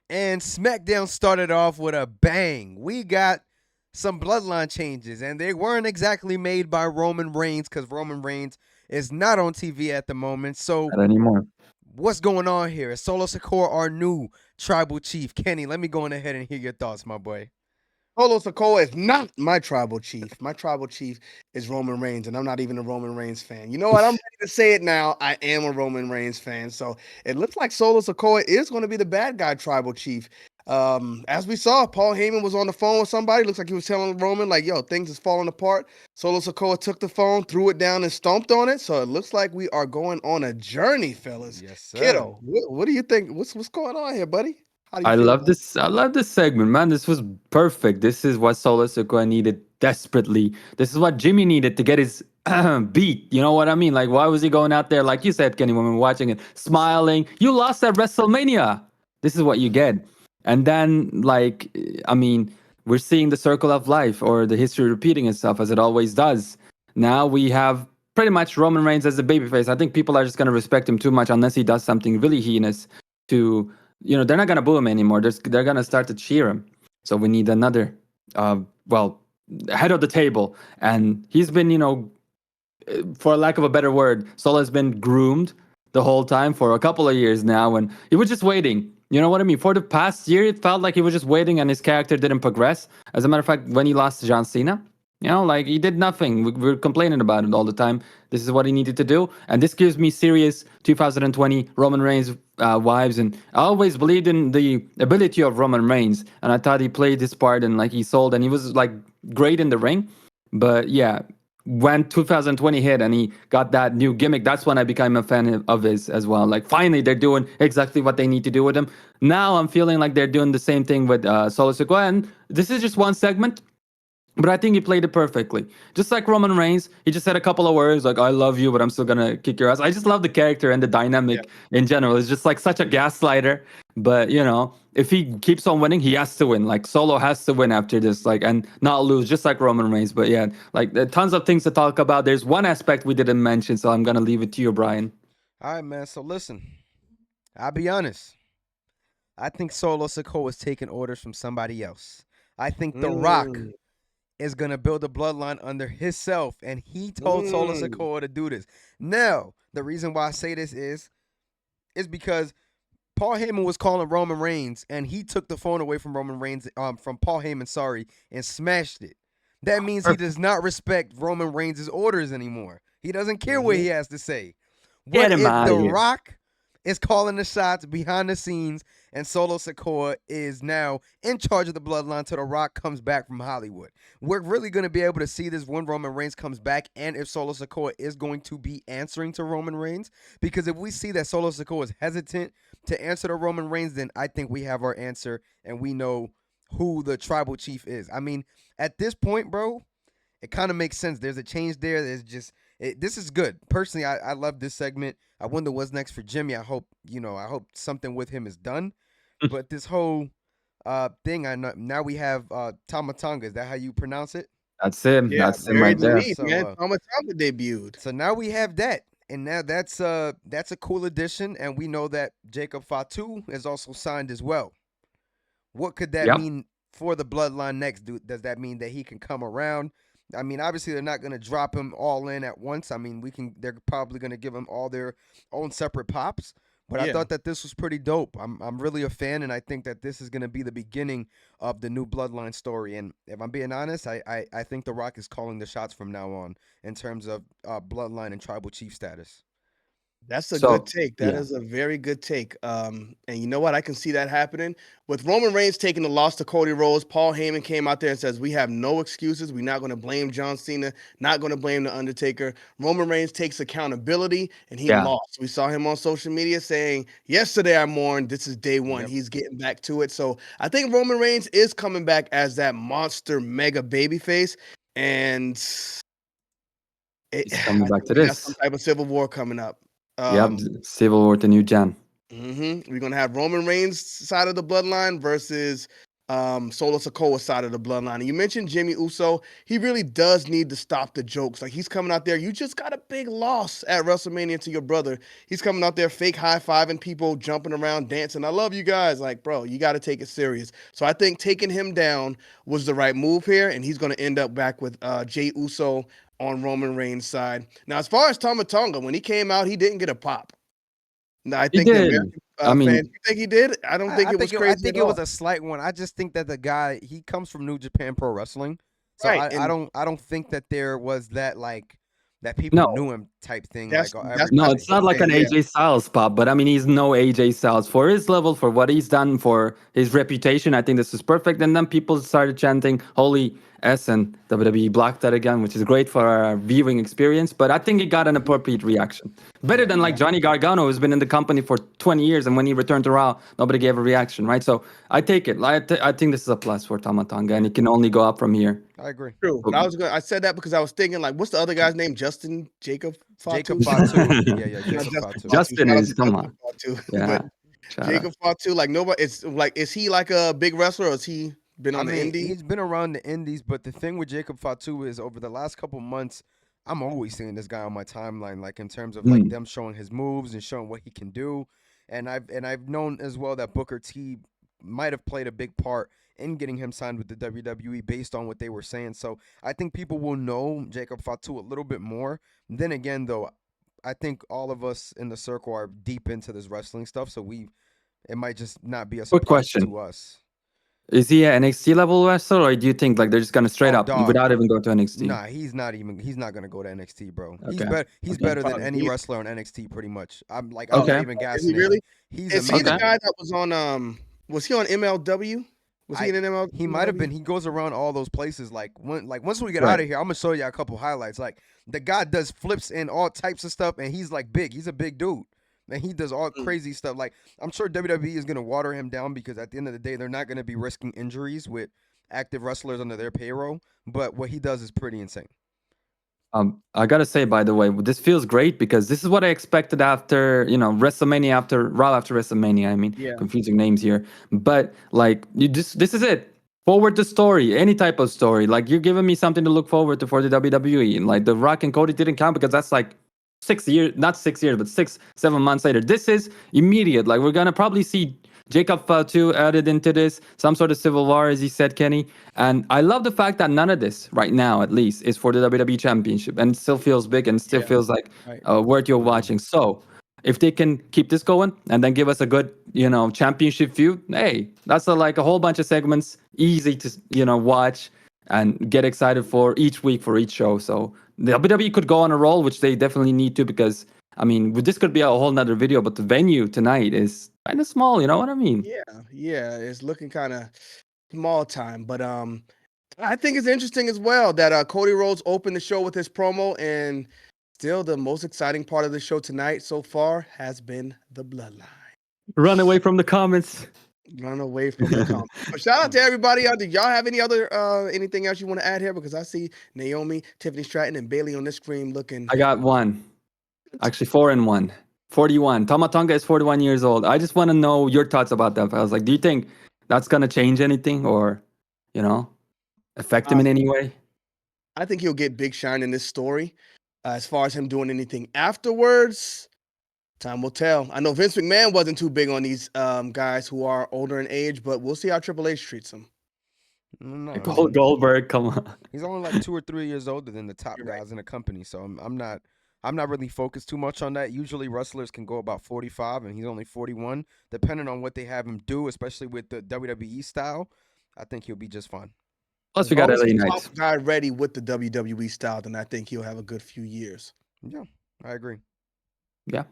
And SmackDown started off with a bang. We got some bloodline changes, and they weren't exactly made by Roman Reigns because Roman Reigns is not on TV at the moment. So, Not anymore. what's going on here? Is Solo Sikoa our new tribal chief? Kenny, let me go on ahead and hear your thoughts, my boy. Solo Sikoa is not my tribal chief. My tribal chief is Roman Reigns, and I'm not even a Roman Reigns fan. You know what? I'm ready to say it now. I am a Roman Reigns fan. So it looks like Solo Sikoa is going to be the bad guy tribal chief. As we saw, Paul Heyman was on the phone with somebody. Looks like he was telling Roman, like, yo, things is falling apart. Solo Sikoa took the phone, threw it down, and stomped on it. So it looks like we are going on a journey, fellas. Yes, sir. Kiddo, what do you think? What's going on here, buddy? How do you I feel love about this. I love this segment, man. This was perfect. This is what Solo Sikoa needed desperately. This is what Jimmy needed to get his beat. You know what I mean? Like, why was he going out there, like you said, Kenny, when we were watching it, smiling? You lost at WrestleMania. This is what you get. And then, like, I mean, we're seeing the circle of life or the history repeating itself as it always does. Now we have pretty much Roman Reigns as a babyface. I think people are just going to respect him too much unless he does something really heinous to, they're not going to boo him anymore. They're going to start to cheer him. So we need another, head of the table. And he's been, for lack of a better word, Solo has been groomed the whole time for a couple of years now. And he was just waiting. You know what I mean? For the past year, it felt like he was just waiting and his character didn't progress. As a matter of fact, when he lost to John Cena, like he did nothing. We're complaining about it all the time. This is what he needed to do. And this gives me serious 2020 Roman Reigns vibes. And I always believed in the ability of Roman Reigns. And I thought he played his part and like he sold and he was like great in the ring. But yeah, when 2020 hit and he got that new gimmick, that's when I became a fan of his as well. Like finally, they're doing exactly what they need to do with him. Now I'm feeling like they're doing the same thing with Solo Sikoa, and this is just one segment. But I think he played it perfectly. Just like Roman Reigns, he just said a couple of words like, I love you, but I'm still going to kick your ass. I just love the character and the dynamic in general. It's just like such a gaslighter. But, if he keeps on winning, he has to win. Like Solo has to win after this, like, and not lose, just like Roman Reigns. But yeah, like tons of things to talk about. There's one aspect we didn't mention, so I'm going to leave it to you, Brian. All right, man. So listen, I'll be honest. I think Solo Sikoa is taking orders from somebody else. I think The Rock is going to build a bloodline under himself, and he told Solo Sikoa to do this. Now, the reason why I say this is because Paul Heyman was calling Roman Reigns, and he took the phone away from Roman Reigns, from Paul Heyman, and smashed it. That means he does not respect Roman Reigns' orders anymore. He doesn't care what he has to say. What if The Rock is calling the shots behind the scenes and Solo Sikoa is now in charge of the bloodline till The Rock comes back from Hollywood? We're really going to be able to see this when Roman Reigns comes back and if Solo Sikoa is going to be answering to Roman Reigns. Because if we see that Solo Sikoa is hesitant to answer to Roman Reigns, then I think we have our answer and we know who the tribal chief is. I mean, at this point, bro, it kind of makes sense. There's a change there. This is good. Personally, I love this segment. I wonder what's next for Jimmy. I hope something with him is done. But this whole thing, now we have Tama Tonga. Is that how you pronounce it? That's him. Yeah, that's him right there. So, man. Tama Tonga debuted. So now we have that. And now that's a cool addition. And we know that Jacob Fatu is also signed as well. What could that mean for the bloodline next? Does that mean that he can come around? I mean, obviously they're not going to drop him all in at once. I mean, they're probably going to give him all their own separate pops. But I thought that this was pretty dope. I'm really a fan, and I think that this is going to be the beginning of the new Bloodline story. And if I'm being honest, I think The Rock is calling the shots from now on in terms of Bloodline and Tribal Chief status. That's a good take. That is a very good take. And you know what? I can see that happening. With Roman Reigns taking the loss to Cody Rhodes, Paul Heyman came out there and says, we have no excuses. We're not going to blame John Cena, not going to blame The Undertaker. Roman Reigns takes accountability, and he lost. We saw him on social media saying, yesterday I mourned. This is day one. Yep. He's getting back to it. So I think Roman Reigns is coming back as that monster mega babyface. And he's coming back to this. Got some type of civil war coming up. Civil War, the new gen. We're going to have Roman Reigns' side of the bloodline versus Solo Sikoa side of the bloodline. And you mentioned Jimmy Uso. He really does need to stop the jokes. Like, he's coming out there. You just got a big loss at WrestleMania to your brother. He's coming out there fake high-fiving people, jumping around, dancing. I love you guys. Like, bro, you got to take it serious. So I think taking him down was the right move here, and he's going to end up back with Jey Uso on Roman Reigns' side. Now, as far as Tama Tonga, when he came out, he didn't get a pop. No, I He think the did. American I mean, fans. You think he did? I don't think it was crazy. I think at it was all. a slight one. I just think that the guy, he comes from New Japan Pro Wrestling, so Right, I don't think that there was that like that people no. knew him type thing. That's Like that's No, that's everybody. it's not like okay. an Yeah, AJ Styles pop, but I mean, he's no AJ Styles for his level, for what he's done, for his reputation. I think this is perfect. And then people started chanting "Holy S," and WWE blocked that again, which is great for our viewing experience. But I think it got an appropriate reaction, better than like Johnny Gargano, who's been in the company for 20 years, and when he returned to Raw, nobody gave a reaction, right? So I take it. I think this is a plus for Tama Tonga, and it can only go up from here. I agree. true. But I said that because I was thinking, like, what's the other guy's name? Justin Jacob Fatu? Jacob Fatu. Yeah, Not Jacob Justin Fatu. Fatu. Justin Shout out is, to come Justin on. Fatu. Yeah. But Shout out. Jacob Fatu, like, nobody. It's like, is he like a big wrestler, or has he been I on the mean, indie? he's been around the indies, but the thing with Jacob Fatu is over the last couple months, I'm always seeing this guy on my timeline, like in terms of like them showing his moves and showing what he can do. And I've known as well that Booker T might have played a big part in getting him signed with the WWE based on what they were saying. So I think people will know Jacob Fatu a little bit more. Then again, though, I think all of us in the circle are deep into this wrestling stuff, so it might just not be a Quick surprise question. to us. Is he an NXT level wrestler, or do you think like they're just gonna straight Oh, up dog. without even going to NXT? Nah, he's not gonna go to NXT, bro. He's Okay. better. He's Okay. better than Probably. any wrestler on NXT, pretty much. I'm not Okay. even Is gassing he it. really? He's Is he the amazing. guy that was on? Was he on MLW? Was he in MLW? He might have been. He goes around all those places. Like once we get Right. out of here, I'm gonna show you a couple highlights. Like the guy does flips and all types of stuff, and he's like big. He's a big dude. And he does all crazy stuff. Like I'm sure WWE is gonna water him down because at the end of the day, they're not gonna be risking injuries with active wrestlers under their payroll. But what he does is pretty insane. I gotta say, by the way, this feels great because this is what I expected after, WrestleMania, after Raw, after WrestleMania. I mean, Yeah. confusing names here, but like this is it. Forward the story, any type of story. Like you're giving me something to look forward to for the WWE. And like the Rock and Cody didn't count because that's like 6 years, not 6 years, but 6-7 months later. This is immediate. Like we're gonna probably see Jacob Fatu added into this, some sort of civil war, as he said, Kenny. And I love the fact that none of this, right now at least, is for the WWE Championship, and it still feels big and still feels like worth you're watching. So if they can keep this going and then give us a good, championship feud, hey, that's like a whole bunch of segments, easy to watch and get excited for each week for each show. So the WWE could go on a roll, which they definitely need to, because I mean, this could be a whole nother video, but the venue tonight is kind of small. You know what I mean? Yeah, it's looking kind of small time, but I think it's interesting as well that Cody Rhodes opened the show with his promo, and still the most exciting part of the show tonight so far has been the Bloodline. Run away from the comments. Run away from the comments. But shout out to everybody. Did y'all have any other anything else you want to add here? Because I see Naomi, Tiffany Stratton, and Bailey on this screen looking. I got one. Actually, 4-1. 41. Tama Tonga is 41 years old. I just want to know your thoughts about that. I was like, do you think that's gonna change anything, or, affect him in any way? I think he'll get big shine in this story. As far as him doing anything afterwards, time will tell. I know Vince McMahon wasn't too big on these guys who are older in age, but we'll see how Triple H treats them. No, Goldberg, come on. He's only like 2 or 3 years older than the top guys in the company, so I'm not really focused too much on that. Usually wrestlers can go about 45, and he's only 41. Depending on what they have him do, especially with the WWE style, I think he'll be just fine. Plus, we got LA Knight. Knights. Guy ready with the WWE style, then I think he'll have a good few years. Yeah, I agree. Yeah.